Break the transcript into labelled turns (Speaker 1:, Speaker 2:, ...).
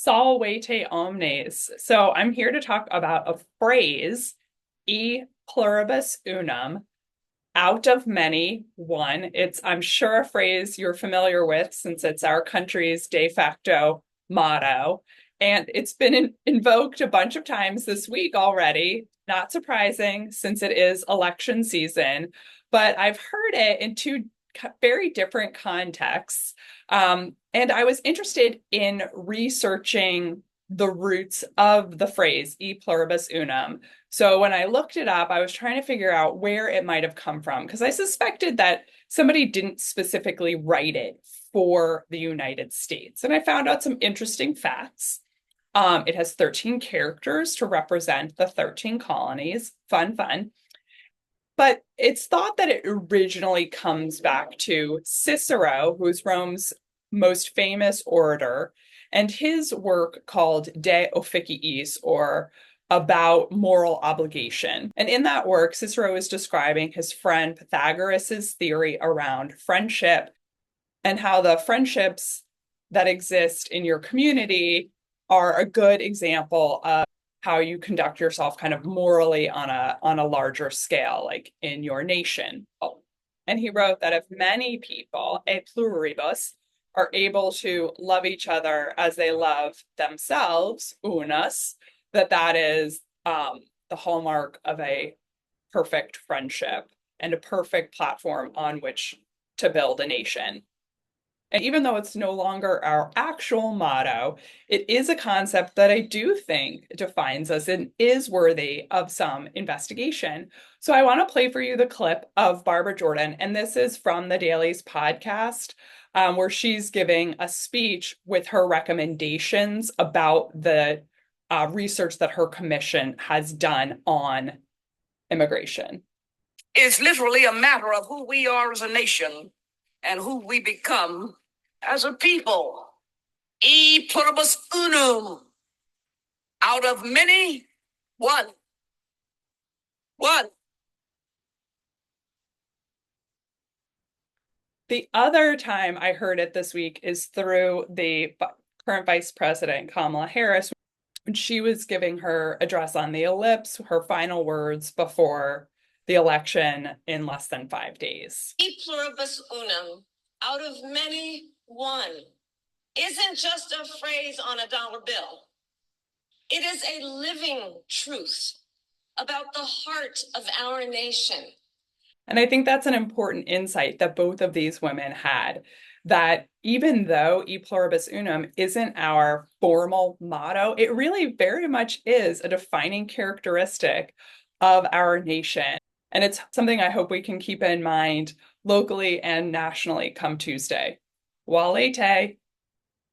Speaker 1: Salvete omnes. So I'm here to talk about a phrase, e pluribus unum, out of many, one. It's, I'm sure, a phrase you're familiar with since it's our country's de facto motto. And it's been invoked a bunch of times this week already. Not surprising since it is election season, but I've heard it in two very different contexts. And I was interested in researching the roots of the phrase e pluribus unum. So when I looked it up, I was trying to figure out where it might have come from because I suspected that somebody didn't specifically write it for the United States. And I found out some interesting facts. It has 13 characters to represent the 13 colonies. Fun, fun. But it's thought that it originally comes back to Cicero, who's Rome's most famous orator, and his work called De Officiis, or about moral obligation. And in that work, Cicero is describing his friend Pythagoras's theory around friendship and how the friendships that exist in your community are a good example of how you conduct yourself kind of morally on a larger scale, like in your nation. Oh. And he wrote that if many people, a pluribus, are able to love each other as they love themselves, unus, that is the hallmark of a perfect friendship and a perfect platform on which to build a nation. And even though it's no longer our actual motto, it is a concept that I do think defines us and is worthy of some investigation. So I want to play for you the clip of Barbara Jordan, and this is from the Daily's podcast, where she's giving a speech with her recommendations about the research that her commission has done on immigration.
Speaker 2: It's literally a matter of who we are as a nation and who we become as a people. E pluribus unum. Out of many, one. One.
Speaker 1: The other time I heard it this week is through the current Vice President, Kamala Harris, when she was giving her address on the ellipse, her final words before the election in less than 5 days.
Speaker 2: E pluribus unum. Out of many, one. Isn't just a phrase on a dollar bill. It is a living truth about the heart of our nation.
Speaker 1: And I think that's an important insight that both of these women had, that even though E pluribus unum isn't our formal motto, it really very much is a defining characteristic of our nation. And it's something I hope we can keep in mind locally and nationally come Tuesday. Walete.